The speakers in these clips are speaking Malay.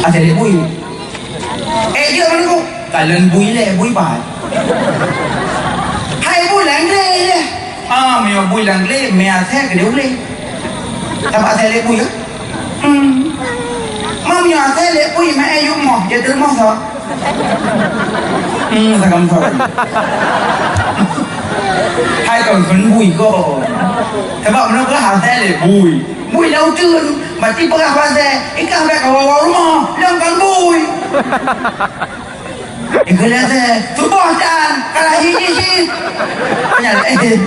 Asal dia bui. Dia mana ko? Kalan bui le, bui bahat. Hai bui lang le le. Mày bui lang le, mày thế cái điều le. Tao asal dia bui á. Mà mày asal dia bui mày ayu mo, dia terus mo sao? Sao kamu sao? Hai còn phấn bùi cô. Thế bọn nó cứ hào xe để bùi. Bùi đâu chưa? Mà chỉ bữa hoa xe. Ý càng đẹp cả vào đúng không? Lòng càng bùi. Ý cứ lên xe. Chú bỏ chàn. Cả là hi hi hi. Nhà lại đi.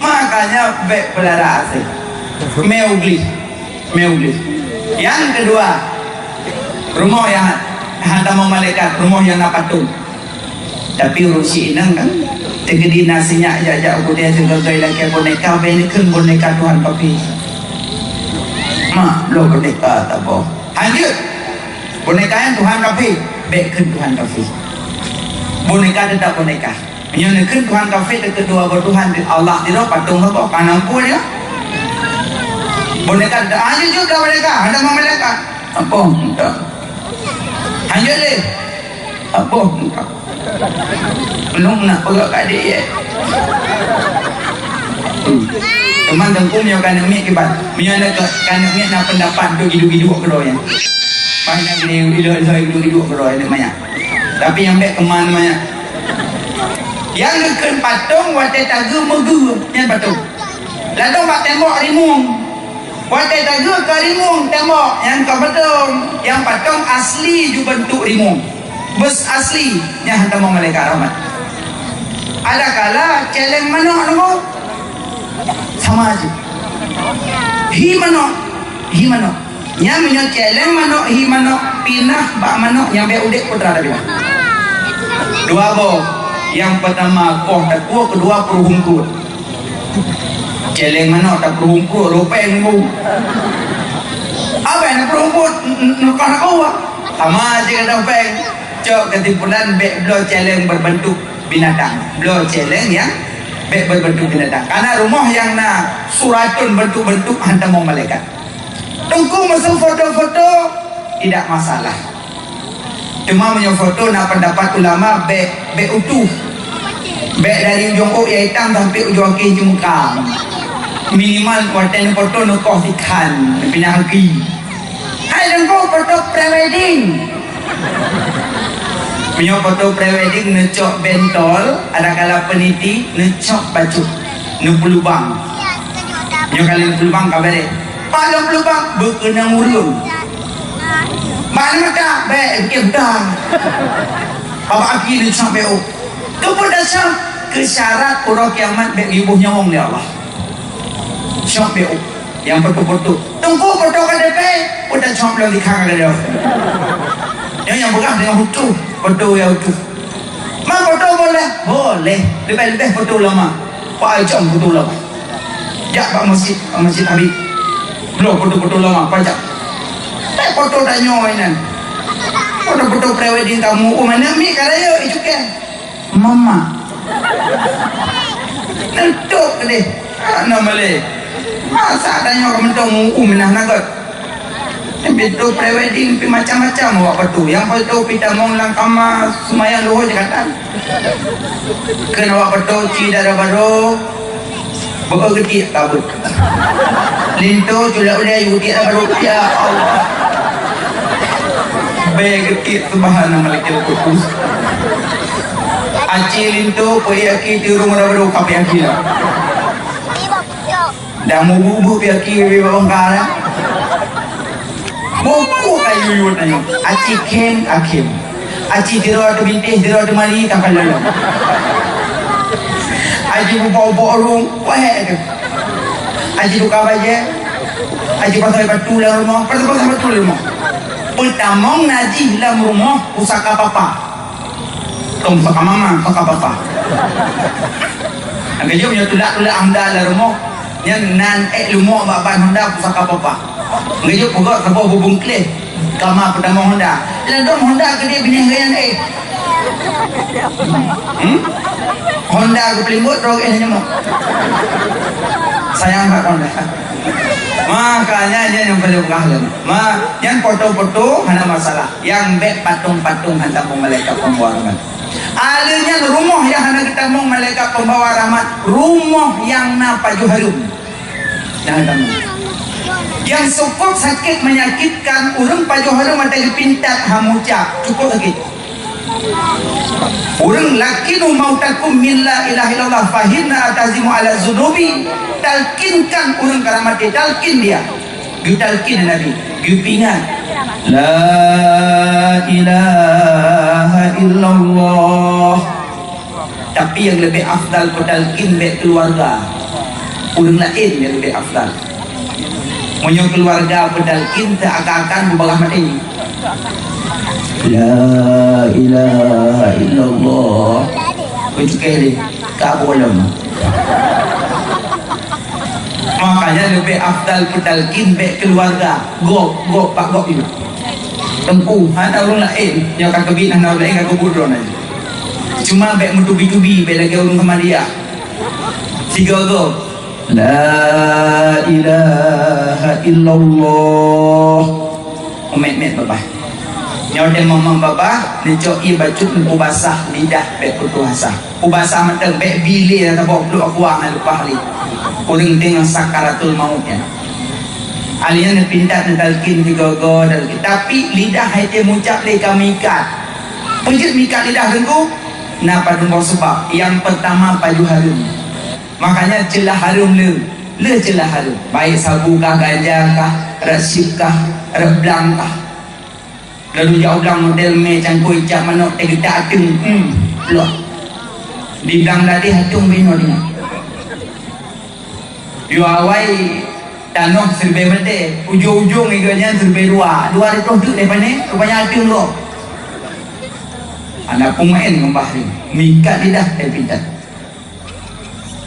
Makanya deklarasi. Meugli. Yang kedua, rumah yang hantar malaikat, rumah yang napatung. Tapi urusi inang kan tegedi nasinya aja kemudian sebagai laki boneka benikun boneka Tuhan papi lo boneka tak boh lanjut boneka yang Tuhan papi bekun Tuhan papi boneka tetap boneka menyunakan Tuhan papi kedua bertuhan Allah tidak patung apa kanang pun ya boneka lanjut juga boneka ada malaikat apa entah lanjut le apa entah belum nak pegang kat dia ya. Teman tengkum yang kan mi kibat. Menyana kan mi nak pendapat tu hidup keroy. Banyak ni hidup keroy ni banyak. Tapi yang baik keman banyak. Yang dekat patung watai tagu megu yang patung. Lalu pak tembok rimung. Watai tagu ke rimung tembok yang ke patung. Yang patung asli juga bentuk rimung. Bus asli yang hantar malaikat rahmat. Ada kala celeng manok nama sama aja. Hi manok. Yang minyak celeng manok, hi manok, pinah bak manok yang be udek putra dah bilang. Dua boh. Yang pertama koh tak kuah, kedua perhungkut. Celeng manok tak perhungkut, rupeng mu. Apa yang perhungkut? Nak kuah. Sama aja kata rupeng. Cok ketimpulan bek blo celeng berbentuk binatang. Blo celeng yang bek berbentuk binatang. Karena rumah yang nak suratun bentuk-bentuk hantar mau malaikat. Tunggu masuk foto-foto tidak masalah. Cuma punya foto nak pendapat ulama bek utuh. Bek dari ujung O yang hitam sampai ujung kaki muka. Minimal warna foto nukoh ikan pindah kaki. Hai tunggu foto prewedding. Punya foto prewedding necok bentol, ada kala peniti necok baju, pelubang. Punya kali pelubang kabare. Palang pelubang berkenang urun. Mana tak baik kedang. Apa aki necok beo. Tu pun dasar kesyarat orang kiamat bek ibuh nyawang dia Allah. Syok beo yang foto-foto. Tunggu foto KTP, udah cok belum dikang ada dia. Yang berah dengan hutu, foto yang hutu. Mak foto boleh. Lebih foto lama. Pak jom foto lama. Jak pak masjid Habib. Belum foto lama, pajak. Foto tak nyoinan. Foto prewedding kamu. Mana mi kalaya itu kan? Mama. Nentuk deh. Nama le. Masa tanya kamu tahu minah nagot. Betul prewedding macam-macam awak foto. Yang foto kita mau langkama semayang luhur je kata. Kena awak foto cidara baru bergetik kabut. Lintu culak udah yuti baru ya Allah. Bergetik subhanallah malaikat kudus. Aci lintu poyaki di rumah baru kape aki lah. Dah mau bubu piaki bawang kara. Buku kayu yun na yun. Aci kem akim. Aci diro atau bintih, diro atau mari kapal lalu. Aci bubawa orang, wah itu. Aci duka baje. Aci pasal batu dalam rumah, pasal batu dalam rumah. Pertama ngaji dalam rumah pusaka papa. Kau pusaka mama, pusaka papa. Agak jauh punya tulak anda dalam rumah. Yang nan lumok baban anda pusaka papa. Ngajuk pokok sebuah hubung klip kamar pertama Honda. Lalu Honda ke dia bini gaya Honda ke pelimbut rog hanya mau. Sayang kat Honda. Makanya dia yang paling kahlan. Yang foto-foto hanya masalah. Yang bek patung-patung hantar malaikat pembawa rahmat. Alanya rumah yang hanya kita mau malaikat pembawa rahmat. Rumah yang napaju harum. Jangan tahu. Yang cukup sakit menyakitkan urang paju harum mata dipintat hamuca cukup sakit. Urang laki nu mau takum min la ilaha illallah fahimna atazimu ala zunubi talkinkan urang karamati talkin dia talkin Nabi gupingan la ilaha illallah. Tapi yang lebih afdal talkin be keluarga urang lain yang lebih afdal punya keluarga talkin seakan-akan membalas mati la ilaha illallah kucukeli kabolam. Makanya lebih afdal talkin be keluarga go pak go itu tempuh ada orang lain yang akan kebinah orang lain akan kubur aja cuma be mentubi-tubi be lagi orang sama dia tiga go la ilaha illallah umet bapak nyawa mamang bapa necoi baju ubasah lidah be putuasa ubasah menteng be bili atau bok lu akuang lupa hari kuring dengan sakaratul mautnya alien pindah talkin digogo dan tapi lidah hati muncak le kami ikat pujit mikat lidah dengku napa dengku sebab yang pertama paju harum makanya celah harum le celah harum baik sabu kah ganja kah resip kah reblang kah lalu jauh bilang model me cangkui cak manok tegak atung loh dibilang tadi hatung bino dia yu awai tanah serba berde ujung-ujung iganya serba dua itu duduk depan ni rupanya atung loh anak pemain membahri mikat lidah pintat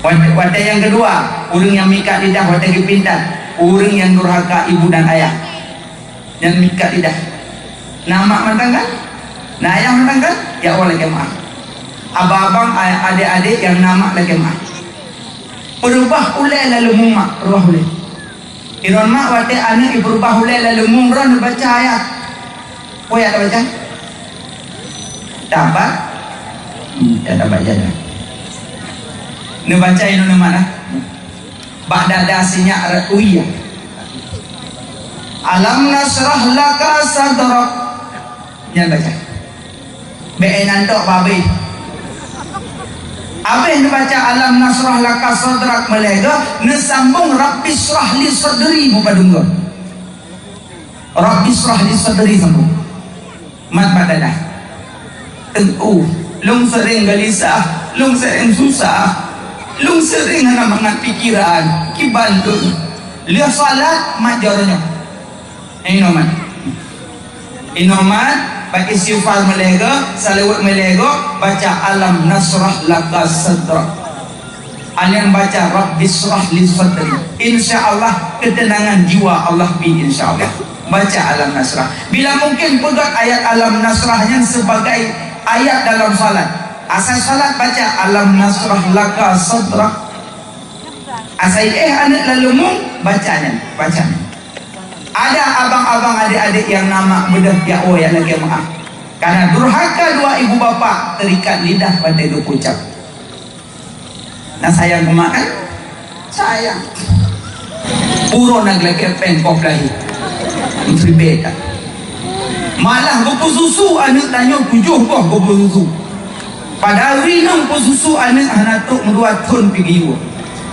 wadah yang kedua orang yang mikat lidah wadah pintat orang yang durhaka ibu dan ayah yang mikat lidah nama mentang kan? Nah ayah mentang kan? Ya Allah lagi maaf. Abang-abang, adik-adik yang nama lagi maaf. Berubah ulai lalu mumak roh ulai. Iron mak wate anak berubah ulai lalu mumron baca ayat. Oh ya baca? Dapat? Tak dapat jalan. Nu baca ini mana? Ba'da dasinya uiyah. Alam nasrah laka sadrak. Yang baca be nantok babi apa yang dibaca alam nasrah laka sadrak malega nesambung rabbis srah li sadri mupadunggo rabbis srah li sadri sambung mat badadah tentu lung sering gelisah lung sering susah lung sering hana mangat pikiran kibandung lihat salat majarnya inoman pakai istighfar melega salawat melega baca alam nasrah laka sadrak anian baca rabbis srah li sadri insyaallah ketenangan jiwa Allah bi insyaallah baca alam nasrah bila mungkin pegang ayat alam nasrahnya sebagai ayat dalam salat asal salat baca alam nasrah laka sadrak asal anak lalu mung bacanya ada abang-abang adik-adik yang nama bedah ya oh ya lagi maaf karena durhaka dua ibu bapa terikat lidah pada dua ucap. Nah sayang kemakan sayang puro naglagi pengkop lahi menteri beda malah gopo susu anak tanya tujuh kok gopo susu padahal rinang po susu anak hanatuk medua ton pergi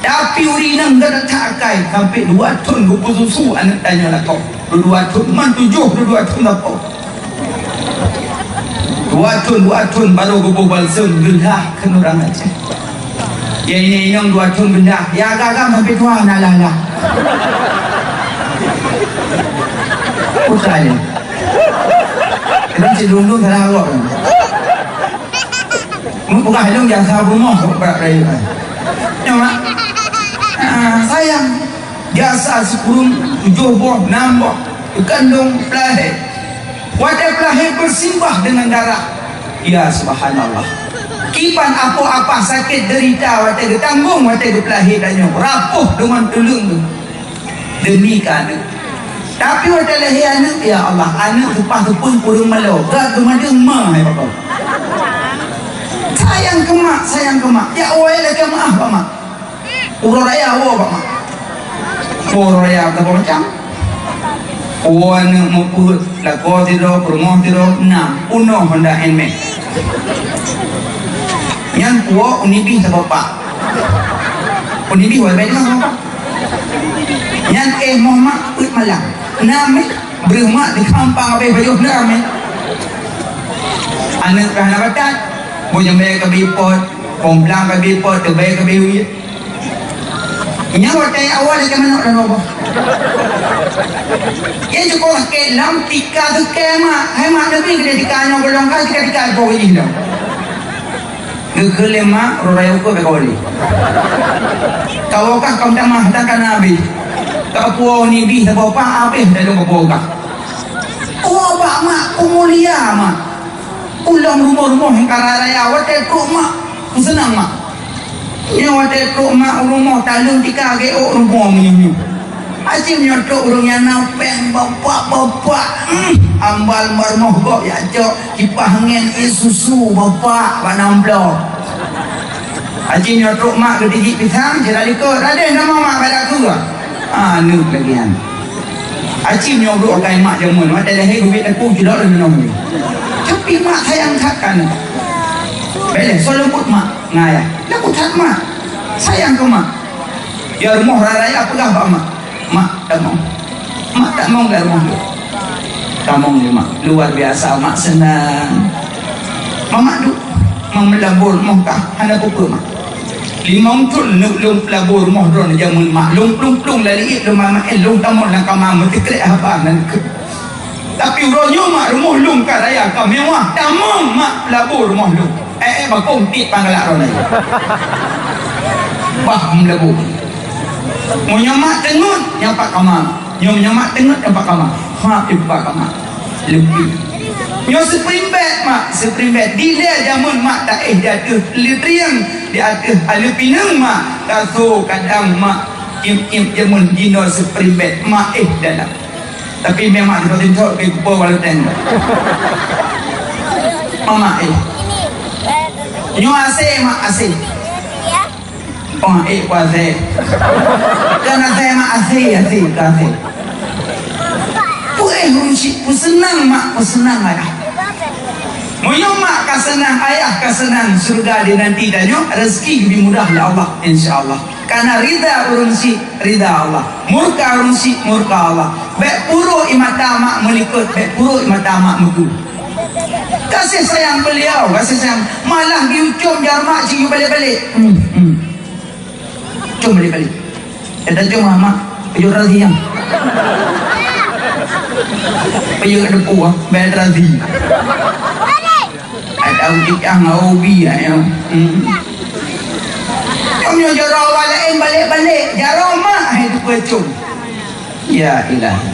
tapi urinang gak takai sampai 2 ton gopo susu anak tanya lah kau 2 ton man 7 2 ton lah kau 2 ton baru gopo balsem gendah kan orang aja ya ini yang 2 ton gendah ya agak sampai tua nalah putranya kita cidung salah awak bukan hanya yang sahabat mau berat raya nyamak sayang jasa 10 7 buah 6 buah kandung pelahir wadah pelahir bersimbah dengan darah ya subhanallah kipan apa-apa sakit derita wadah ditanggung wadah pelahir tanya rapuh dengan tulung tu demi anak. Tapi waktu lahir anak, ya Allah, anak lepas tu pun kurung malu. Gak kemana mak hai bapak. Sayang ke mak. Ya awal ke mak apa mak? Urang raya awal apa mak? Urang raya apa macam? Awal anak mau pun lakor tidur, perumah tidur, uno Honda NMAX. Yang kuat unibi sa bapak. Unibi wala ba sa bapak? Yan mo mak ut malang. Nami bermak di kampang abe bayuh nami. Anak kahana batat, mo yang bayar ke bipot, komplang ke bipot, bayar ke biwi. Nya watai awal ke mana dah bapak. Yang cukup ke lam tika tu kema, hai mak nabi ke dikanyo golong ka ke dikan ko ini dah. Gegelema rorayo ko be kawali. Kau kah kau dah mah tak nabi. Kau puau ni bi sa bapa ape dah lo ko ka. Oh ba mak umulia mak. Ulang rumah-rumah yang kararaya wate ko mak. Senang mak. Yang wate ko mak rumah talung tika ge o rumah ni. Asyik nyotok urungnya nampeng bapak ambal marmoh kok ya cok kipas angin susu bapak panam blok. Asyik nyotok mak kedijik pisang cerah likut ada nama mak pada aku ke nuk lagi kan asyik nyotok kai mak jamun mata dah duit aku tidak ada minum tapi mak sayang takkan boleh so lembut mak ngaya lembut tak mak sayang ke mak ya rumah raya pegah pak mak tak mau ke rumah tu kamu ni mak luar biasa mak senang mak tu melabur mak hana pukul mak limang tu lung pelabur mak drone jamun mak lung lali itu mak lung tamu lang kamam tikrek apa nan tapi ronyo mak rumah lung ka raya ka mewah tamu mak pelabur mak lung bakong tit panggalak ron lagi bah melabur mau nyamak tengut nyapak kamar nyamak tengut nyapak kamar nyapak kamar lebih nyamak spring bed mak spring bed di dia jamun mak tak jatuh litriang di atas alu pinang mak kaso kadang mak im jamun dino spring bed mak dalam tapi memang kita tunjuk ke kupa walau tengok mama nyamak asih mak asih oh kuasai kerana saya mak asih kasih tu senang mak senang ayah moyo mak ka senang ayah ka senang surga di nanti dan rezeki lebih mudah ya Allah insyaallah karena rida urunsi rida Allah murka urunsi murka Allah baik puru imata mak melikut baik puru imata mak mekul kasih sayang beliau kasih sayang malah diucum jamak cium balik-balik cuma balik. Ada cuma mak, pejuh razi yang. Pejuh ada puah, bayar razi. Ada uji yang hobi yang. Cuma jarang walain balik. Jarang mak itu kecum. Ya ilahi.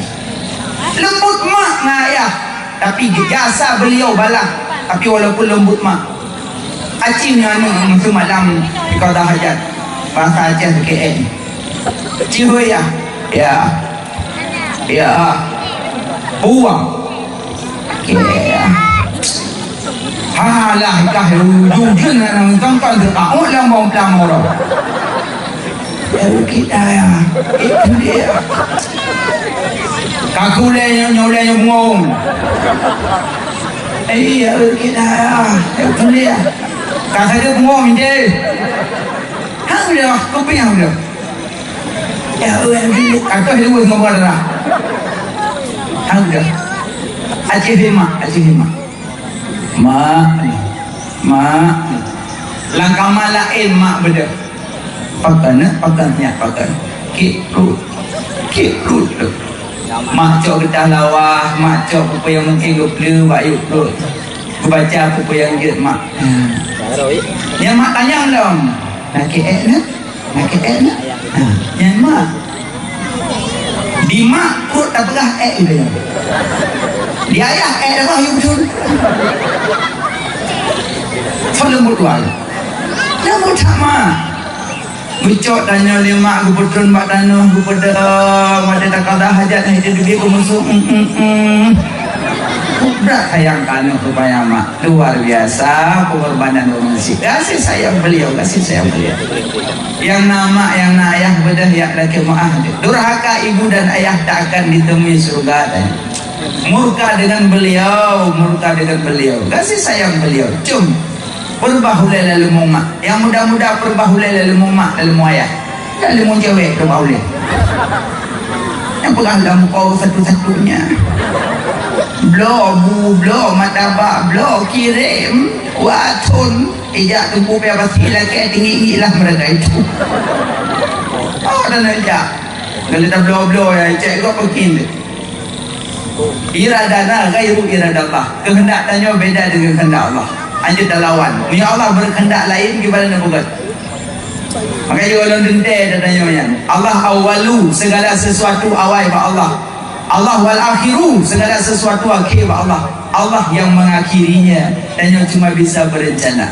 Lembut mak ngayah, tapi jasa beliau balah. Tapi walaupun lembut mak, acimnya anu semalam kau dah hajat. Bahasa Aceh KL cihuy ya buang ya halah kah jujun nang tangkal tak lang bang plang orang kita ya itu dia kakulenya nyolenya bungong iya kita ya itu dia kata dia bungong dia dia kopi yang dia ya atau dia buat ngobrol dah ada Aceh Hima mak langkah malain mak beda pakannya kikut mak cok getah lawah mak cok apa yang mungkin lu bayuk lu baca apa yang dia mak yang mak tanya dong nak yang mak di mak kut tak pernah dia di ayah dah bahaya betul so lembut luar lembut sama Bucok tanya lima aku putun mak tanah aku pada mata tak kada hajat itu duit aku musuh. Berat sayang kanu supaya mak luar biasa pengorbanan manusia. Kasih sayang beliau, kasih sayang beliau. Yang nama yang ayah bedah yang laki maaf. Durhaka ibu dan ayah tak akan ditemui surga. Murka dengan beliau, murka dengan beliau. Kasih sayang beliau. Cum. Perbahulai lalu mak. Yang muda-muda perbahulai lalu mak, lalu ayah. Lalu cewek perbahulai. Yang pegang dalam kau satu-satunya. Blow matabak, blow kirim, watun, ijak tumpu pia pasti lagi tinggi lah mereka itu. Oh dan ijak, kalau kita blow ya ijak kau pekin. Iradana gairu iradallah, kehendak tanya beda dengan kehendak Allah. Anjur dah lawan. Ya Allah berkehendak lain kepada nabi. Maka dia orang dendam tanya Allah awalu segala sesuatu awal pak Allah. Allah wal akhiru segala sesuatu akhir Allah. Allah yang mengakhirinya dan yang cuma bisa berencana.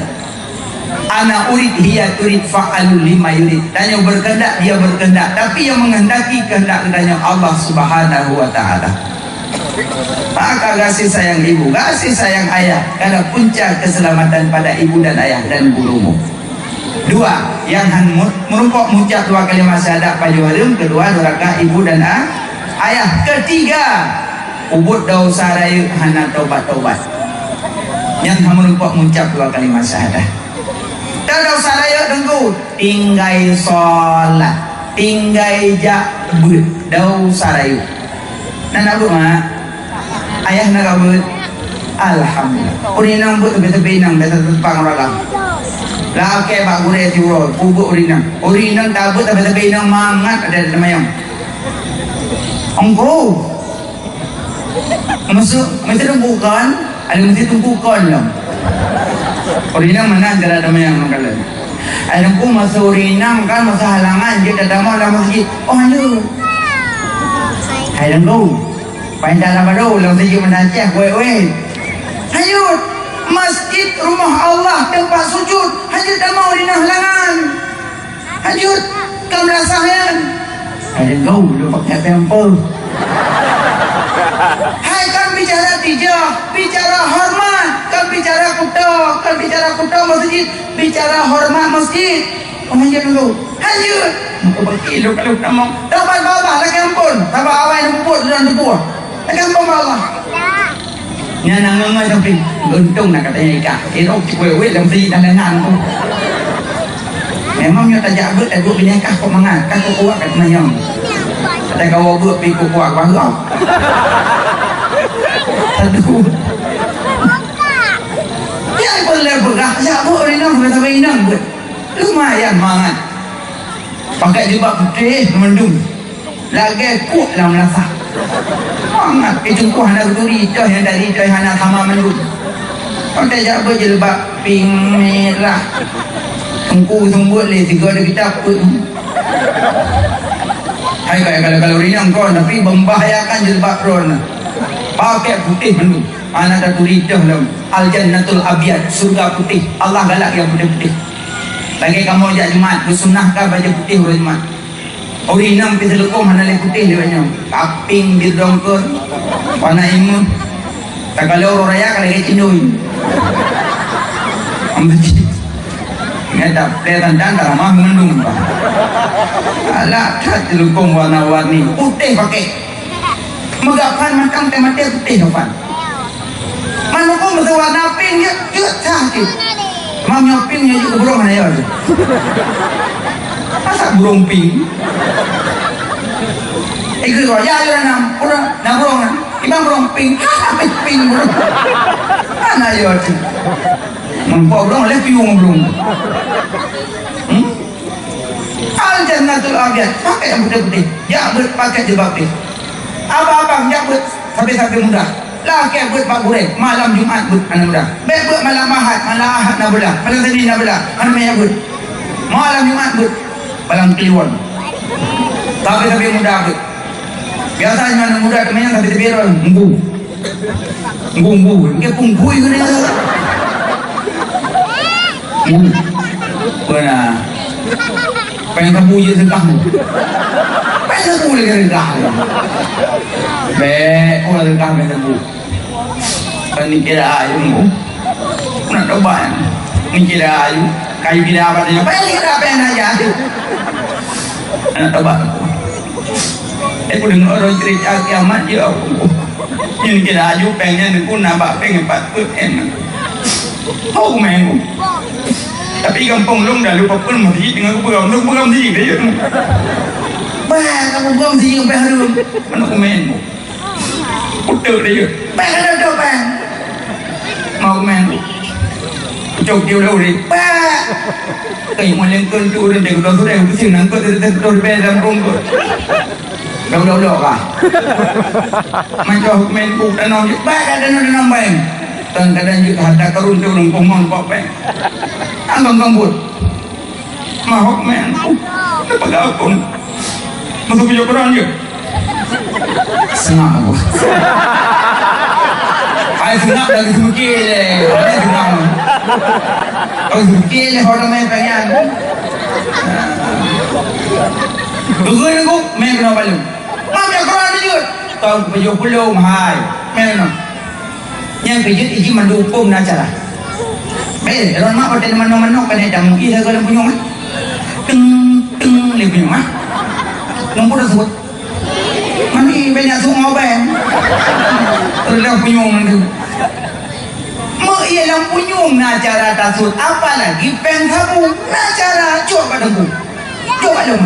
Ana urid hiya turid fa'alul lima yurid. Dan yang berkehendak dia berkehendak, tapi yang menghendaki kehendak kehendaknya Allah Subhanahu wa taala. Maka kasih sayang ibu, kasih sayang ayah, karena puncak keselamatan pada ibu dan ayah dan gurumu. Dua, yang merumpok muncak dua kalimat syahadat pajuharum. Kedua, durhaka ibu dan ayah. Ketiga, ubud dosa rayu hana tobat-tobat. Yang merumpok muncak dua kalimat syahadat. Dan dosa rayu tunggu tinggai sholat, tinggai jakbut dosa rayu. Nana bu mak, ayah nak kabut. Alhamdulillah. Urinang bu tepi-tepi nang betul tepang orang. Laki pak gure tiuro, kubuk urinang tabut tepi-tepi nang mangat ada dalam Engkau mesti tumpukan, ada mesti tumpukan lah. Urinang mana antara ada yang mengkalan. Ada engkau masa urinang kan masa halangan dia tak mau dalam masjid. Oh aduh. Ada engkau, paling dalam baru dalam masjid menacah weh. Hayut masjid rumah Allah tempat sujud. Hayut tak mau urinang halangan. Hayut kamu rasakan. Ada engkau belum pakai pamper. Hai kan bicara tijah, bicara hormat, kan bicara kuda masjid, bicara hormat masjid. Pengajar dulu. Hayut. Muka bagi lu kalau nama. Dapat bawah lagi ampun. Dapat awal yang puput dan tepuh. Lagi ampun bawah. Nya nangangan tapi untung nak katanya ika. Irok wewe dalam si dan nangan tu. Memangnya tak jabut aku punya kah kok mangat, kah kok kuat kat mayang. Kata kau buat pi kok kuat bangau. Aduh. Yang boleh berah, ya bu inang sampai inang bu. Lumayan mangat. Pakai jubah putih mendung. Lagi kuat lah merasa. Mangat itu kuah nak turi dah yang dari dah anak sama mendung. Pakai jubah jilbab pink merah. Tunggu tumbut le tiga ada kita pun. Hai kalau rinang kau tapi membahayakan jilbab ron. Pakai putih mendung. Anak dah turi dah dalam al-jannatul abiyad, surga putih. Allah galak yang putih-putih. Lagi kamu ajak Jumat, bersunnahkah baca putih hari Jumat? Urinam pergi selekom, mana lagi putih dia banyak. Kaping, bidongker, warna imun. Tak kalau orang raya, kalau lagi cindui. Ambil ini tak kelihatan dandar, mah mendung. Alah, tak selekom warna-warni. Putih pakai. Megapan macam temati putih depan. Mana kau mesti warna pink, dia cantik. Mam nyopingnya juga burung mana ya? Masa burung pink? Ikut kau ya orang burung kan? Ibang burung pink, pink burung. Mana ya? Mampu burung leh piung burung. Al-jannatul abiyad pakai yang putih-putih, jabut pakai jilbab putih. Abang jabut sampai muda. Laki buat Pak Gurek, malam Jumat buat anak muda. Baik buat malam Ahad nak belah. Malam Senin nak belah. Anak maya buat. Malam Jumat buat. Malam Kliwon. Tapi muda buat. Biasanya anak muda temannya tapi terbiar nggu. Nggu. Dia punggui ke dia. Nggu. Benar. pengen kamu je segah pengen kamu lagi segah oh segah pengen kamu kan ni kira ayu nak coba ni kira ayu kayu kira apa dia pengen aja nak coba aku dengar orang cerita kiamat je ini kira ayu pengen aku nampak pengen 4 oh main tapi kampung long dah lupa pun mati dengan aku pegang di dia kamu pegang di sampai harum mana aku main putar dia ada mau main cok dia dah uri kayak macam kau tu orang dia kau sudah aku sih nangkut tu dalam rongkut kau dah kah macam main buk dan orang ada nambah kadang-kadang juga ada karun tu orang pomon apa anggang gambut mahok men apa gapun masuk video peran je senang aku ay senang lagi sukil ay senang oh sukil orang main pengen tunggu aku main kenapa lu mamnya peran je tahu video belum hai main no yang kejut iji mendukung acara. Baik, orang mak pada mana-mana kan ada mungkin saya kalau punya mah. Teng le punya mah. Nombor tersebut. Mami banyak semua bang. Terus punya tu. Mak ialah punya acara tersebut apalagi penghabu acara coba dengku. Coba dong.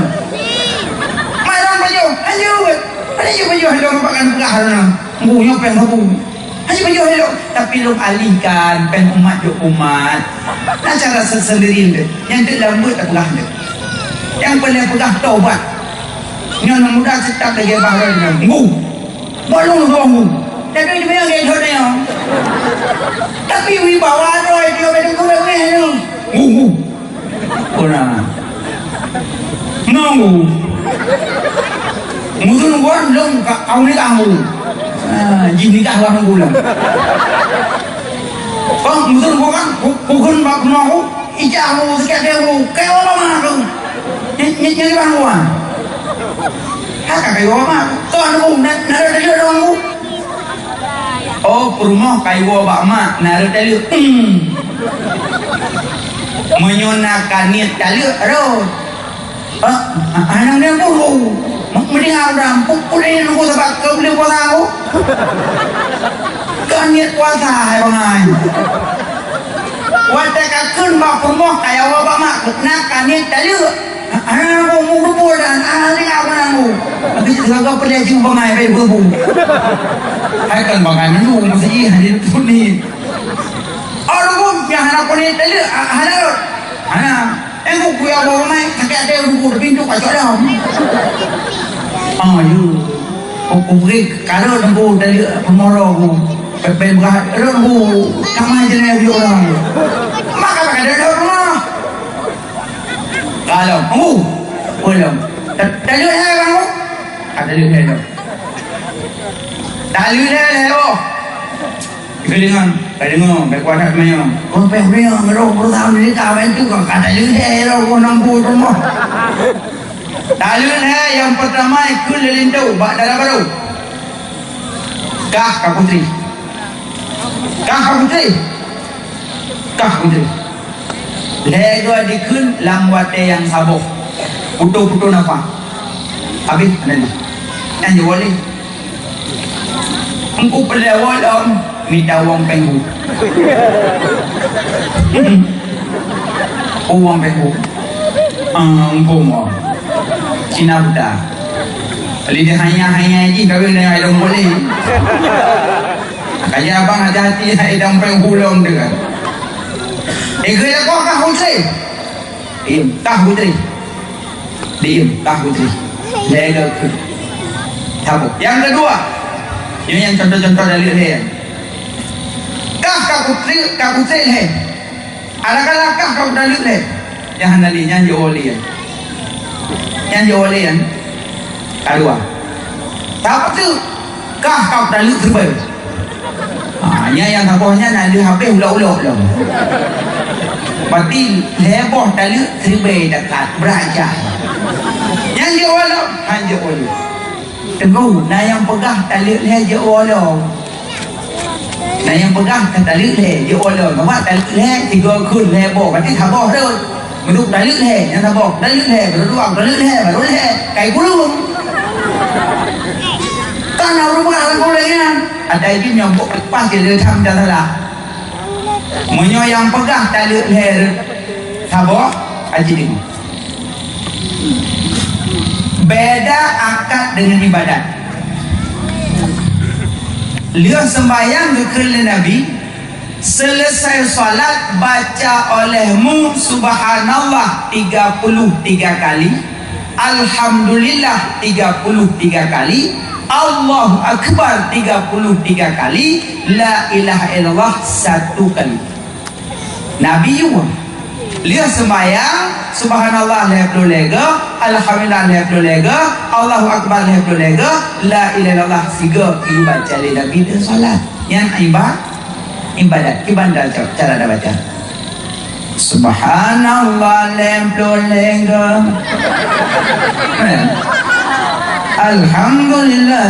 Marah baju, ayo. Baju hello pakai pegahan. Punya penghabu. Hanya baju hello, tapi lu alihkan pen umat nah cara sendiri dia yang terlambat tak pegang dia yang paling pegang taubat yang mudah cetak lagi bahagian balung rohu tapi dia yang gaya dia tapi wibawa roy dia bedung kurang ni kurang nunggu musuh buat belum kau ni kamu jin nikah orang bulan. Kau musuh bukan bukan bak mau ijamu sekian aku kayak orang aku nyari banguan. Hak kayak orang kau anu nara tadi orang aku. Oh perumah kayak bak mak nara tadi. Menyonakan niat tadi ro. Anak dia dulu. Mending orang pukulin aku sebab kau boleh puasa aku kan niat puasa bangan wateka kun bak pemoh kayak apa mak nak kan niat tadi aku mau kubur dan ahli aku nangu tapi segala perlu bangai baik berbu hai kan bangai menu mesti hadir tu ni orang yang anak ni tadi anak aku kuya bawa mai sakit ada rubuh pintu kacau dah you aku beri kalau nembu dari pemorong pepe berat nembu kamai jenis dia orang maka ada rumah kalau belum tadi saya kamu ada lihat hello tadi hello kedengan berkuasa mayo oh pepe merong bertahun ini kawan tu kata lihat hello nembu rumah dalil yang pertama ikut lelintau bak dalam baru kah putri lego dikun lamwate yang saboh putu napa habis ada yang boleh engkau pelawal minta uang penggu uang penggu engkau mau Cina buta. Kalau dia hanya je kahwin dengan ayam boleh. Kaya abang hati-hati ayam penghulung dengan. Kaya kau kah putri? Diam, kah putri. Lega ke. Tabuk. Yang kedua, ini yang contoh-contoh dari dia. Kah putri le. Adakah kau dari le? Yang handalinya jolly. Yang jawalian kedua tak tu kah kau dah lu terbaik yang bawahnya nak lu habis ulah-ulah lah berarti leboh dah lu terbaik dekat beraja walau hanya walau tengok nah yang pegah tali leher je walau nah yang pegah tali leher je walau nampak tali leher 3 kun leher bawah berarti thabah dah menurut tali leher yang thabah tali leher berduang tali leher baru leher kai kulung tak nak rumah orang kulungnya ada izin yang buat lepas dia tham dah salah menyo yang pegah tali leher thabah aji dengar beda akad dengan ibadat. Lihat sembahyang kepada Nabi selesai salat baca olehmu subhanallah 33 kali, alhamdulillah 33 kali, Allahu akbar 33 kali, la ilaha illallah 1 kali. Nabi juga lihat sembahyang subhanallah 50 lega, alhamdulillah 50 lega, Allahu akbar 50 lega, la ilaha illallah 3 kali baca oleh Nabi dan salat. Yang ibadat kibanda cara dah baca subhanallah 50 lega, alhamdulillah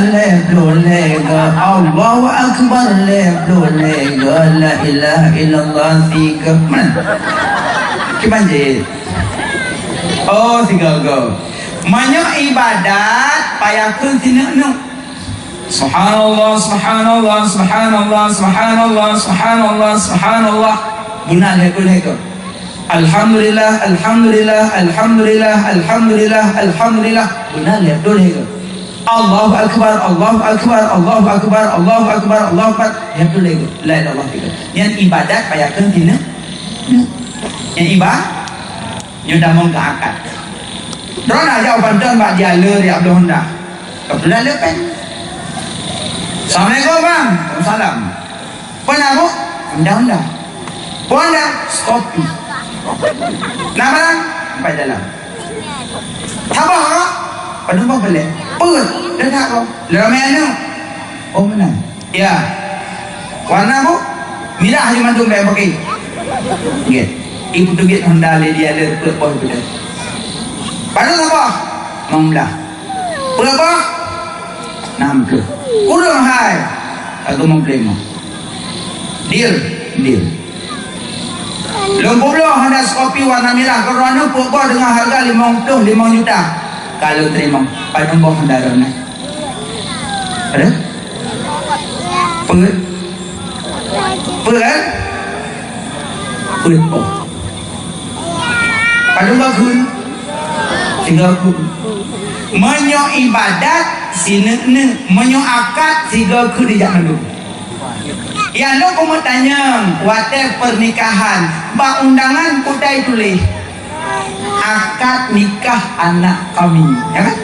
50 lega, Allahu akbar 50 lega, la ilaha illallah 3 mana kibanjir. Oh, 3 go. Banyak ibadat payahkeun tina nu. Subhanallah, subhanallah, subhanallah, subhanallah, subhanallah, subhanallah. Guna leko. Alhamdulillah, alhamdulillah, alhamdulillah, alhamdulillah, alhamdulillah. Guna leko. Allahu akbar, Allahu akbar, Allahu akbar, Allahu akbar, Allahu akbar. Leko. La ilaha illallah. Yang ibadat payahkeun tina nu. Yang ibadah yang dah mau ke akad. Orang nak jawab bantuan Pak Diala di Abdul Honda. Kebetulan lepas. Assalamualaikum bang. Waalaikumsalam. Pernah bu? Honda. Honda. Skopi. Nama bang? Sampai dalam. Tabah kak? Penumpang balik. Perut. Dia tak kau. Lemah ni. Oh benar. Ya. Warna bu? Mirah je mantung baik pakai. Ya. Ibu duit Honda le dia ada berapa benda. Pada apa? 16. Berapa? 60. Kurang hai. Aku mau claim. Deal. 50 Honda Scorpio warna merah kerana berapa dengan harga 55 juta. Kalau terima, pada nombor Honda Rona. Ada? Perut? Oh. Pada bakun 30. Menyo ibadat sine menyo akad 3 ku di jangan dulu. Ya lo kamu tanya wate pernikahan ba undangan kudai tulis akad nikah anak kami ya kan?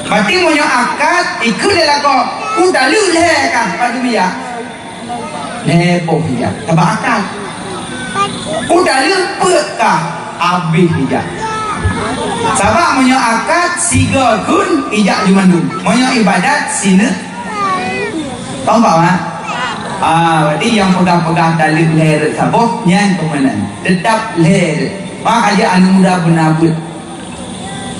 Berarti menyo akad ikut lela ko kuda lu le kah pada dia. Lepo dia tabak akad. Kuda lu pekah habis hijab. Sabak menyo akad 3 kun hijab jumandun. Menyo ibadat sine. Tahu tak mak? Berarti yang pegang-pegang tali leher sabuk yang pemenang tetap leher. Mak aja anu muda benabut.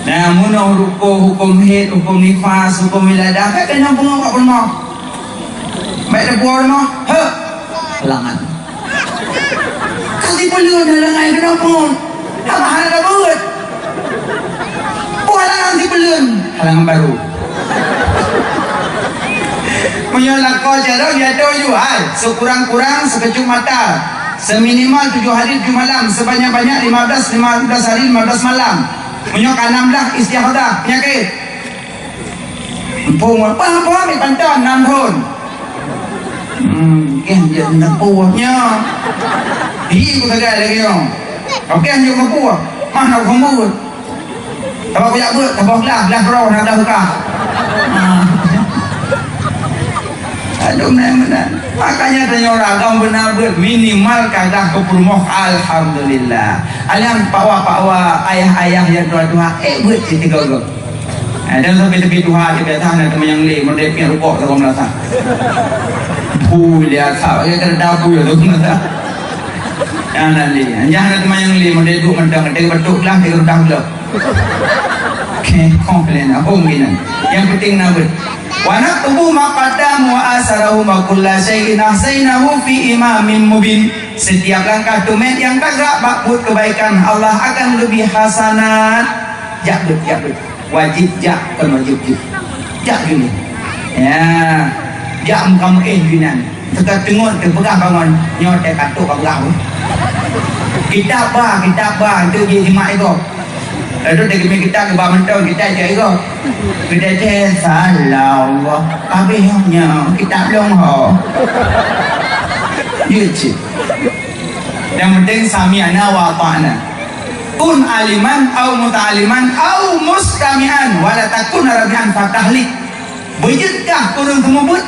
Nah, munah hukum haid, hukum nifas, hukum wiladah, kan kena pengawak pernah. Baik dah puas mah. Halangan. Kasih pelun halangan kenapa? Apa hal dah buat? Halangan si pelun. Halangan baru. Menyolat kau jalan dia tahu jual. Sekurang-kurang sekejap mata. Seminimal 7 hari 7 malam. Sebanyak-banyak 15 hari 15 malam. Menyok 16 istihadah penyakit. Empung apa ambil pantan 6 tahun. Kan dia nempuhnya. Aku tegak lagi dong. Okey anjuk nempuh. Mana aku buat? Apa aku buat? Apa belah roh nak dah buka. Aduh benar. Makanya tanya orang kamu benar-benar minimal kadang ke rumah alhamdulillah. Alam pakwa ayah-ayah yang tua-tua buat cerita kau. Dan sampai-sampai Tuhan dia kata nak teman yang lain merdeka rupok tak merasa. Lihat tak pakai kena dapur tu merasa. Jangan lain. Jangan teman yang lain merdeka mentang-mentang betul lah dia rendah pula. komplain mungkin. Yang penting nak ber. Wa naktubu ma qaddamu wa asarahu ma kulla syai'in ahsaynahu fi imamin mubin. Setiap langkah tumen yang tegak bakut kebaikan Allah akan lebih hasanat. Jak wajib jak kan wajib jak gini. Ya, jak kamu ginan. Tegak tengok terpegang bangun nyotek katuk kau. Kita bah itu di himak itu. Lalu kita ke bawah mentau kita cek itu. Kita cek salah Allah. Habisnya kita belum ho. Yuci. Yang penting sami'na wa ta'na. Kun aliman au muta'aliman au mustami'an wala takun rabi'an fatahlik. Bejitkah kurang temubut?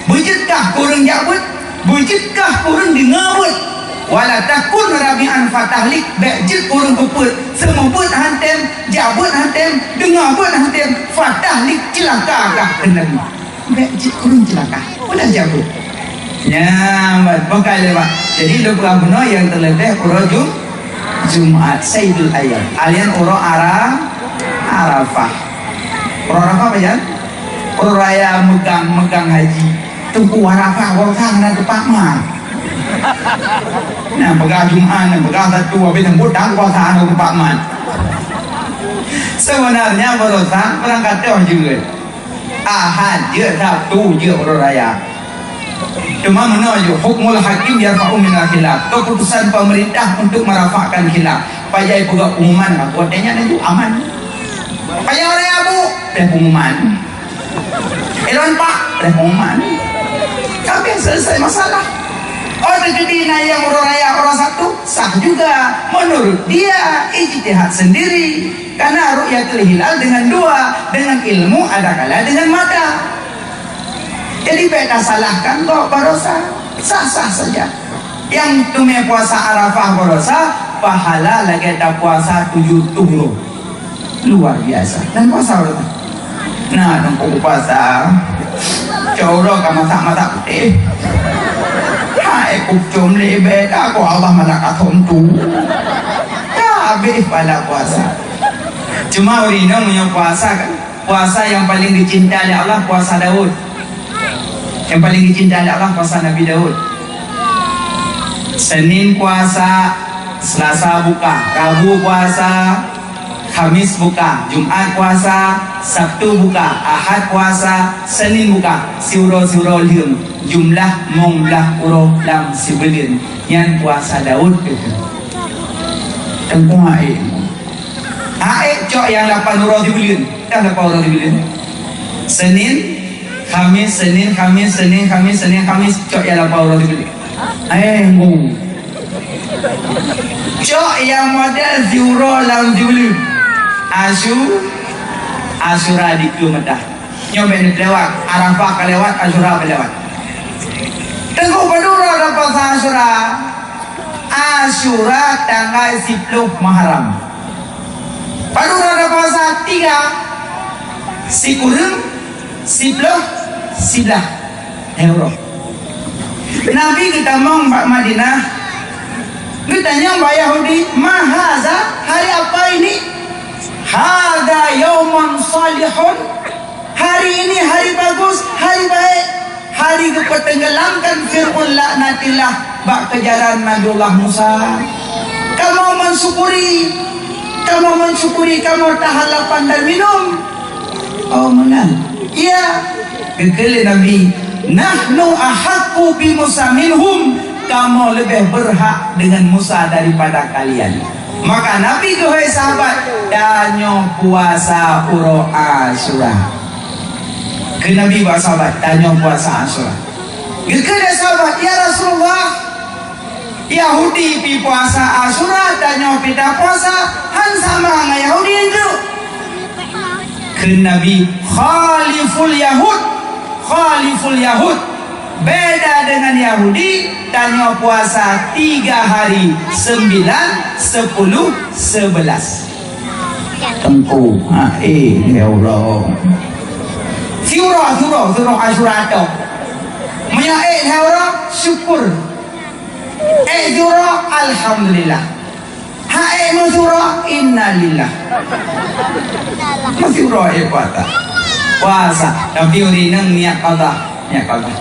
Bejitkah kurang jabut? Bejitkah kurang dengabut? Wala takun rabi'an fatahlik. Bejit kurang keput. Semubut hantem, jabut hantem, dengabut hantem, fatahlik celaka kah kena. Bejit kurang celaka. Udah jabut. Ya, bukan lewat. Jadi lupa guna yang terletih urut Jumat Sayyidul Ayyam. Alian urut Arafah. Urut Arafah apa ya? Urut raya megang haji. Tunggu Arafah orang nak tepat mah. Nah, pegang Jumat, pegang satu, habis tembus dah puasa nak tepat mah. Sebenarnya berusaha berangkat tahun juga. Ahad je, Sabtu je urut raya. Cuma menuju hukmul hakim yarfa'u minal khilaf. Keputusan pemerintah untuk merafakkan khilaf. Payah pegawai pengumuman aku tanya itu aman. Payah orang abu dan pengumuman. Elon pak dan pengumuman. Sampai selesai masalah. Orang jadi yang orang raya orang satu sah juga menurut dia ijtihad sendiri. Karena ru'yatul hilal dengan dua, dengan ilmu ada kala dengan mata. Jadi beda salahkan kok barosa sah-sah saja. Yang tume puasa Arafah barosa pahala lagi ada puasa 7 tuhur. Luar biasa. Dan puasa barosa. Nah, nampak puasa coro ka masak putih. Hai kucum le beda ko Allah malaka tontu. Habis pada puasa. Cuma urino punya puasa kan. Puasa yang paling dicintai oleh Allah puasa Daud. Yang paling dicintai Allah puasa Nabi Daud. Senin puasa, Selasa buka, Rabu puasa, Kamis buka, Jumat puasa, Sabtu buka, Ahad puasa, Senin buka. Suro lium jumlah monglah uro lam sibelin yang puasa Daud itu. Tengkung air. Air cok yang 8 uro sibelin. Dah 8 uro sibelin. Senin Kamis, Senin, Kamis, cok yang apa orang dibeli? Cok yang model zuro lam dibeli. Asyura di Kumatah. Nyobain lewat, Arafah kelewat, Asyura kelewat. Tengok padura dapat Asyura. Asyura tanggal 10 Muharram. Padura dapat 3 si kurung 10 silah euro. Nabi kita mau Mbak Madinah. Kita tanya Mbak Yahudi, mahaza hari apa ini? Hada yaumun salihun. Hari ini hari bagus, hari baik. Hari ketenggelamkan Fir'aun laknatillah bak kejaran Nabiullah Musa. Kamu mensyukuri, kamu tahan lapar dan minum. Oh menang. Iya. Kekali Nabi, nahnu ahaqqu bi Musa minhum. Kamu lebih berhak dengan Musa daripada kalian. Maka Nabi wahai sahabat, danyo puasa uro Asyura. Ke Nabi wa sahabat, danyo puasa Asyura. Kekali sahabat, ya Rasulullah, Yahudi pi puasa Asyura, danyo pita puasa, han sama dengan Yahudi itu. Ke Nabi, khaliful Yahud beda dengan Yahudi. Tanya puasa 3 hari 9, 10, 11 tengku. Ya Allah, surah Asyura tu punya ya Allah syukur. Surah alhamdulillah. Hai surah innalillah. Masih surah puasa. Puasa. Tapi urinang niat qada. Niat qada.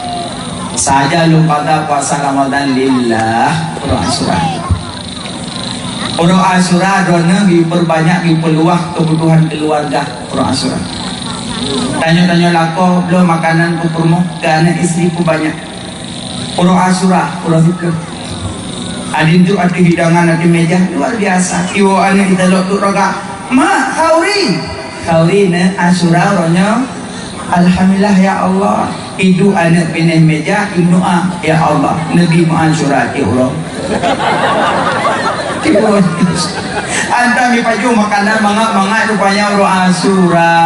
Saja lu qada puasa Ramadan lillah. Surah surah. Surah Asyura dona diperbanyak diperluah kebutuhan keluarga. Surah Asyura. Tanya-tanya lako belum makanan ku permu ke anak istri ku banyak. Surah Asyura, surah zikir. Adin tu ada hidangan ada meja luar biasa. Iwo anak kita lok tu roga. Ma kauri ne Asyura ronya. Alhamdulillah ya Allah. Idu anak pindah meja doa ya Allah. Nabi Asyura ya Allah. Anta mi paju makanan mangak rupanya orang Asyura.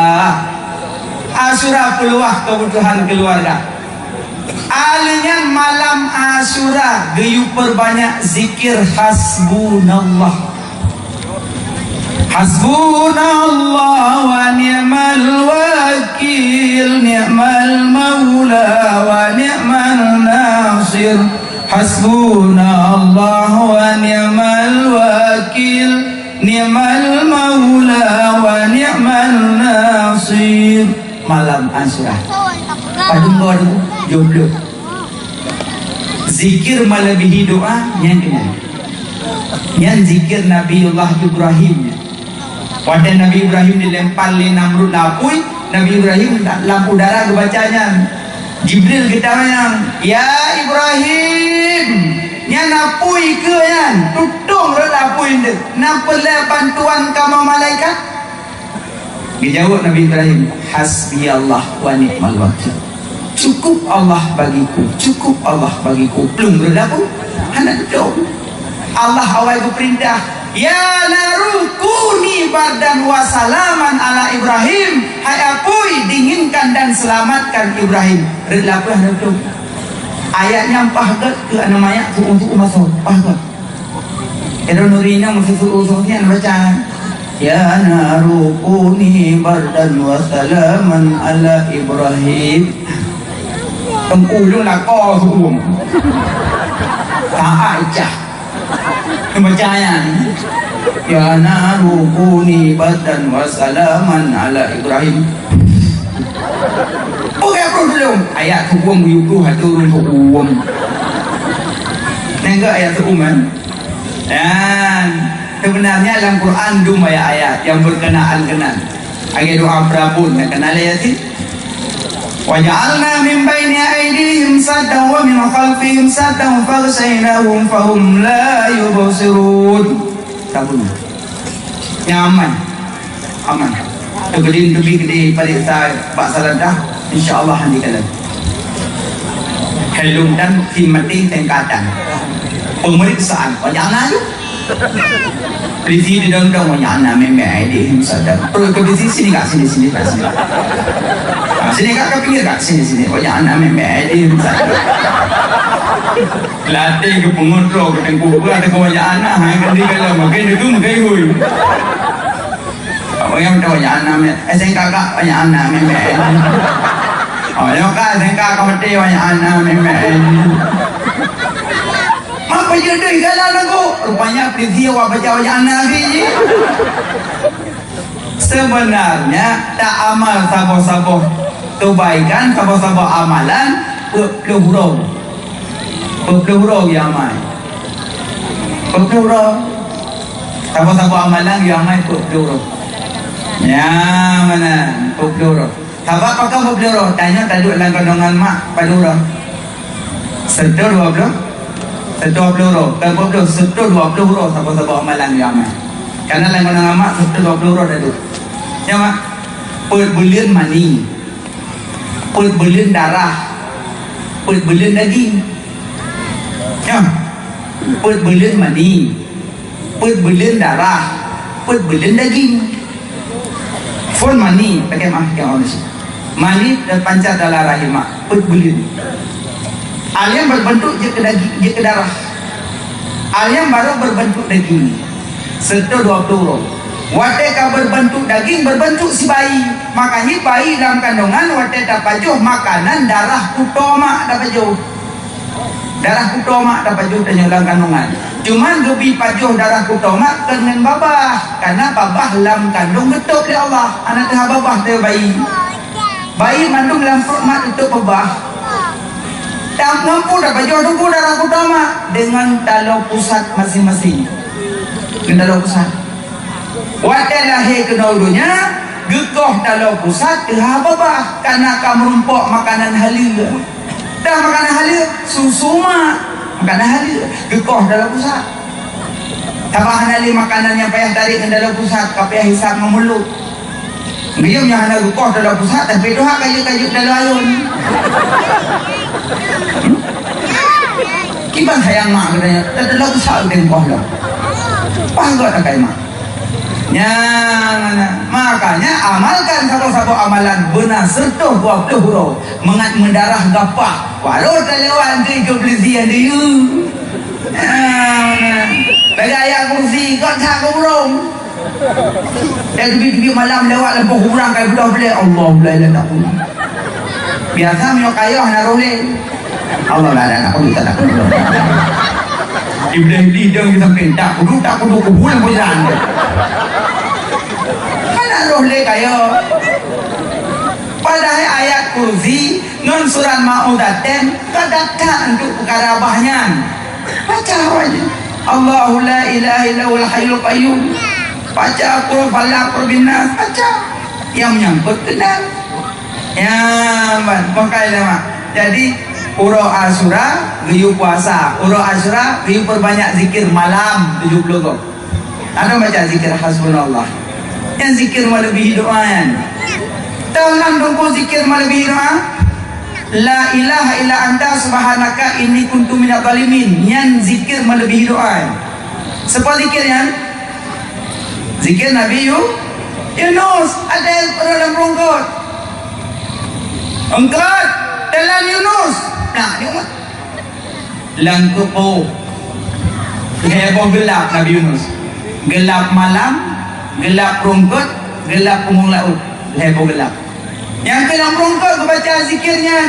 Asyura peluah kebutuhan keluarga. Alinya malam Asyura geyu perbanyak zikir hasbunallah. Hasbunallah wa ni'mal wakil, ni'mal maula wa ni'mal nasir. Hasbunallah wa ni'mal wakil, ni'mal maula wa ni'mal nasir. Malam Asyura padung baru jodoh zikir melebihi doa yang kenal yang zikir Nabiullah Ibrahim. Pada Nabi Ibrahim dilempar li Namrud lapui, Nabi Ibrahim lampu darah kebacanya. Jibril ketanya, ya Ibrahim, nya napui ke yan, tutung re lapui nde, napele bantuan kamu malaikat? Dijawab Nabi Ibrahim, hasbi Allah wa ni'mal wakil. Cukup Allah bagiku, cukup Allah bagiku. Belum berlaku, anak dong. Allah awal berperintah, ya naru kuni bardan wa salaman ala Ibrahim. Hai apui, dinginkan dan selamatkan Ibrahim. Berlaku anak dong. Ayatnya pahagat ke anak mayak untuk umat so, pahagat. Edo nurina musuh usulnya baca. Ya naru kuni bardan wa salaman ala Ibrahim. Tengkulu nak kau suum. Tak aja. Bacanya. Ya naru kuni bardan wa salaman ala Ibrahim. Bukan problem. Ayat hukum yuku haturun hukum. Nengok ayat hukum kan? Dan sebenarnya dalam Quran dua ayat yang berkenaan-kenaan. Ayat doa Prabun yang kenal ayat ini. Waja'alna min baini aydihim saddan wa min khalfihim saddan faghshaynahum fahum la yubsirun. Prabun. Nyaman. Aman. Kemudian lebih gede pada Pak Saladah, insyaAllah nanti kalian. Helum dan khidmati tingkatan. Pemeriksaan. Waja'alna itu. Polisi di dalam waja'alna min baini aydihim saddan. Polisi sini kak, sini. Sini kak pinggir kak, sini. Waja'alna min baini aydihim saddan. Latih ke pengontrol ke tengku ada ke waja'alna. Hai kan dia kalau makin itu makin hui. Apa yang tahu waja'alna min sen kakak waja'alna min baini. Oh yang kak sen kakak mati waja'alna min baini. Apa jadi galau lagu? Rupanya polisi awak baca waja'alna lagi. Sebenarnya tak amal sabar-sabar kebaikan, sabar-sabar amalan pelurau yang amal pelurau sabar-sabar amalan yang amal pelurau ya mana pelurau sabar pakai pelurau tanya tadi dalam kandungan mak pelurau setor 20 pelurau kalau pelurau setor 20 pelurau sabar-sabar amalan yang amal karena dalam kandungan mak setor 20 pelurau tadi ya mak perbulian mani perbulian darah perbulian daging ya, perbulian mani, perbulian darah, perbulian daging. Full mani, pakai orang sini. Mani dan panca dalam rahimah, perbulian. Alian berbentuk je ke daging, je ke darah. Alian baru berbentuk daging. Serta 20 orang. Wateka berbentuk daging, berbentuk si bayi. Makanya bayi dalam kandungan wateka pajuh makanan darah utama dapat jauh. Darah kutoma dapat juh dan nyolang kandungan. Cuman lebih pajuh darah kutoma dengan babah. Karena babah lam kandung getuk oleh Allah. Anak tengah babah dia bayi. Bayi mandung dalam perut mak itu babah. Tak mampu dapat juh tunggu darah kutoma dengan talau pusat masing-masing. Dengan talau pusat. Wadah lahir kena ulunya, gekoh talau pusat ke babah. Karena kamu merumpok makanan halil. Dah makanan halil, susu mak. Makanan halil, gekoh dalam pusat. Tambahan halil makanan yang payah tarik ke dalam pusat, payah hisap memulut. Dia yang hanya gekoh dalam pusat, tapi doa kayu-kayu dalam ayun. Kiban sayang mak katanya, dalam pusat ke gekoh lah. Paham tak kayak mak? Makanya amalkan satu-satu amalan benar serta buah huruf mengat mendarah gapah walau terlewat ke kebersihan dia bagi ayat kursi kau tak kurung dan lebih malam lewat lempuh kurang kalau budak boleh Allah boleh tak pun biasa minyak kayah naruh leh Allah lah nak kudu tak nak kudu iblis dia kita minta kudu tak kudu kubulan bulan mana roh le kayo padahal ayat kursi non surat ma'udaten kadatan untuk perkara bahnya baca aja Allahu la ilaha illallahul hayyul qayyum baca qul falaq binas baca yang menyangkut kenal ya makanya mak jadi Uro Asyura geyu puasa, Uro Asyura geyu perbanyak zikir malam 70 kok. Anda baca zikir hasbunallah. Yang zikir melebihi doa kan. Taulang dongko zikir melebihi doa. La ilaha illa anta subhanaka inni kuntu minadh dhalimin. Yang zikir melebihi doa. Siapa zikirnya? Zikir Nabi Yunus ada yang dalam ronggot. Angkat dalam Yunus. Nah, dia mat. Langkupo. Heboh gelap Nabi Yunus. Gelap malam, gelap rongkot, gelap punggung laut. Heboh gelap. Yang dalam rongkot baca zikirnya.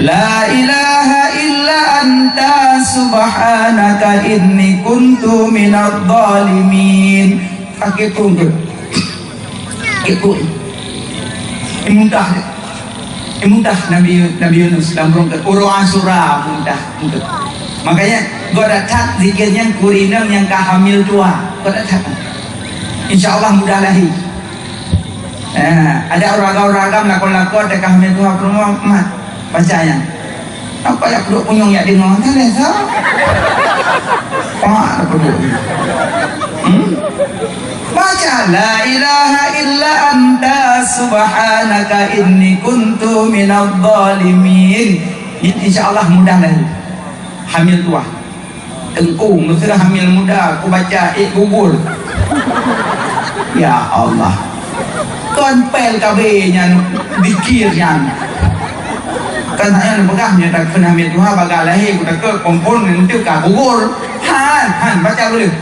La ilaha illa anta subhanaka inni kuntu minadh dhalimin. Pakai rongkot. Ikut. Muntah. Muntah Nabi Yunus dalam rongkot. Uro Asyura muntah. Makanya gua datang zikirnya kurinam yang kahamil tua. Gua datang. InsyaAllah mudah lahir. Ada orang-orang lakon-lakon ada kahamil tua perempuan mat bacanya. Apa yang perlu punyong ya di nong tak lesa? Apa perlu? Baca la ilaha illa anta subhanaka inni kuntu minadh dhalimin. InsyaAllah mudah lahir. Hamil tua. Tengkung sudah hamil muda aku baca gugur. Ya Allah. Konpel kabehnya dikirnya. Kan saya pegahnya tak kena hamil tua bagal lahir kita ke kompon nanti ka gugur. Han baca dulu.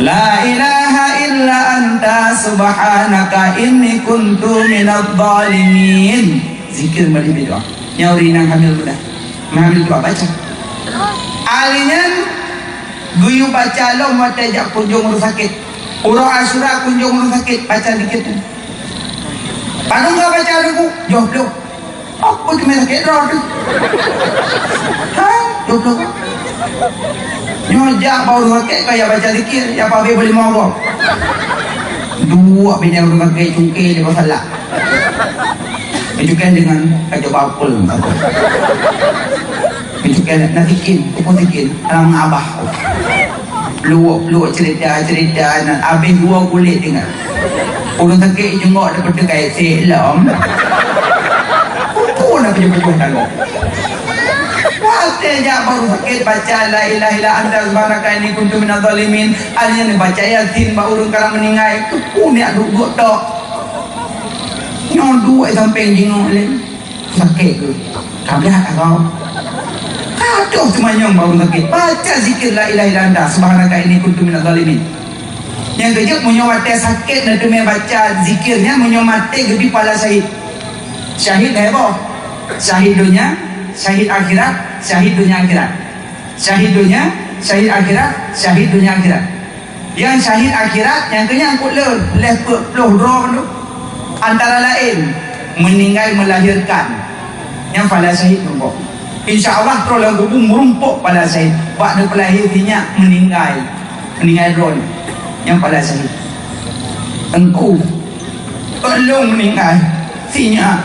La ilaha illa anta subhanaka inni kuntu minadh dhalimin. Zikir melebihi doa. Nyauri nang hamil muda. Hamil tua baca. Alinya guyu baca lo matajak kunjung rumah sakit. Uro Asyura kunjung rumah sakit baca dikit. Panu enggak baca dulu? Jodoh. Apa kena sakit roh tu? Jodoh. Nyojak baru sakit kaya baca dikit. Ya apa boleh mau? Dua bini rumah sakit cungkir dia masalah. Tunjukkan dengan kacau bakul. Tunjukkan nak bikin, aku bikin alam abah. Luak cerita nak habis dua kulit dengar. Orang sakit jengok daripada kait selam. Pun nak pergi tanggung. Katanya baru sakit baca la ilaha illa anta subhanaka inni kuntu minadh dhalimin. Alnya baca yasin ba urang karang meningai tu pun nak duduk tok. Nyon dua sampai jengok le. Sakit ke? Kablah kau. Kacau semuanya baru sakit. Baca zikir la ilaha illa anta subhanaka inni kuntu minadh dhalimin. Yang kejut menyomate sakit nak demi baca zikirnya menyomate gebi pala syahid. Syahid heboh. Syahid dunia, syahid akhirat, syahid dunia akhirat. Syahid dunia, syahid akhirat, syahid dunia akhirat. Yang syahid akhirat yang kenyangkut lepuh draw tu antara lain meninggal melahirkan yang pada syahid rumpuk. InsyaAllah terlalu gubung merumpuk pada syahid. Pada pelahirnya meninggal drone yang pada syahid. Engkau tolong meninggal sinya.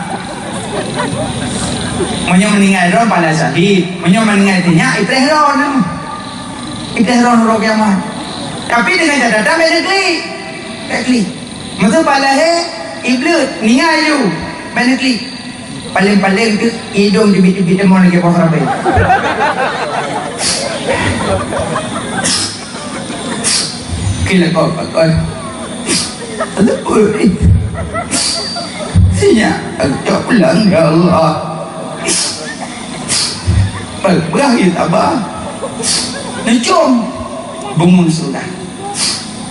Meninggal drone pada syahid. Meninggal sinya ibrah drone. Ibrah drone roh kiamat. Tapi dengan catatan beda klik. Masa palahir iblis meninggal you beda klik. Paling-paling ke hidung jebit-jebit demon lagi apa sampai. Kila kau pakai. Ada pun. Sinya agak pulang ya Allah. Berakhir abah. Necom bangun sudah.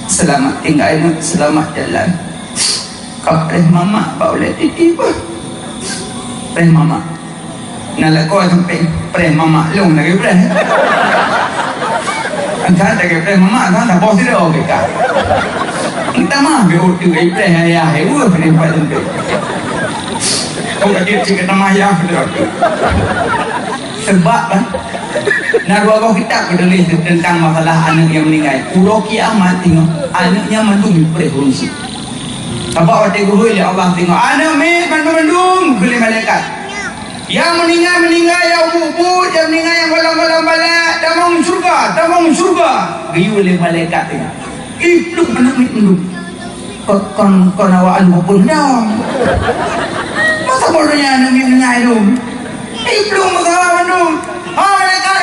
Selamat tinggal, selamat jalan. Kau mama boleh tiba. Preh mama nala ko sampai preh mama long lagi preh antara lagi preh mama antara tak boleh dah okey kah kita mah beul tu preh ayah hewa preh pada tu kau kata cakap nama ayah betul sebab kan narwabah kita bertulis tentang masalah anak yang meninggal udah kiamat tengok anaknya mandung preh runsik. Apa waktu guru ya Allah tengok anak mandung beli malaikat yang meninggal yang bubut yang meninggal yang golong-golong balik damang surga giu oleh malaikat tengok itu anak mandung kon awak bubut dah masa bodohnya anak meninggal itu itu masa mandung malaikat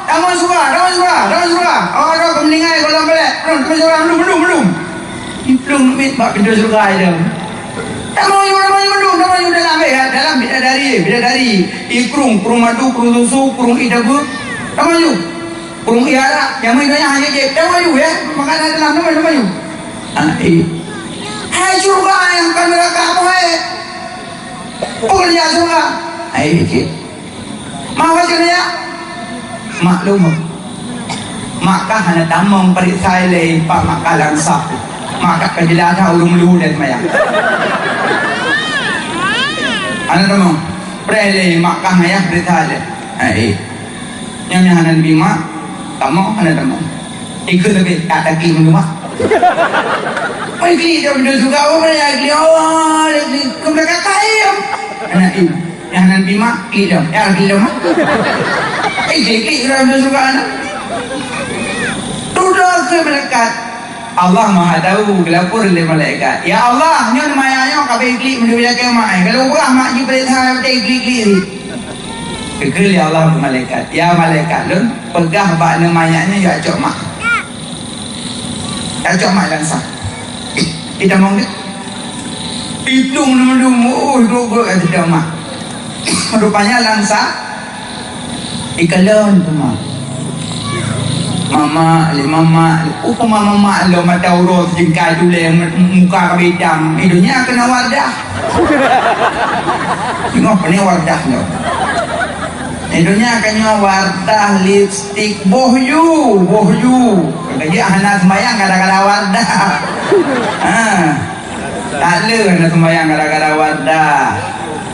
damang surga ada meninggal golong balik belum belum bak pintu surga aja. Tak mau dalam bidadari ikrung madu kurung susu kurung idabu tak mau kurung iara yang mainnya hanya je tak mau ya makanan dalam tak mau hai surga yang akan neraka apa kuliah surga hai cik mau aja ya maklum maka hanya tamong periksa le pak makalang sap maka kejelasan ulung lu dan mayang. Anak kamu, prele makan ayah berita aja. Yang hanan bima, kamu anak kamu. Ikut lagi kata kim rumah. Pergi dia benda suka orang yang dia kau mereka kaya. Anak ini, yang hanan bima kidam, kidam. Klik orang suka anak. Sudah ke melekat. Allah Maha tahu gelapur oleh malaikat. Ya Allah, nyon mayanya kabeh klik mendulia ke mai. Kalau urang mak ji perintah betai klik. Kekeli Allah malaikat. Ya malaikat lun, pegah bakna mayanya ya cok mak. Ya cok mak langsah. Kita mau ke? Itung nama dogo kata mak. Rupanya langsah ikalon tu mak. Mama lo mata urut jengkai dulu muka kebidang hidupnya kena wardah tengok ni wardah lo hidupnya kena wardah lipstick bohyu dia anak sembayang gara-gara wardah tak le anak sembayang gara-gara wardah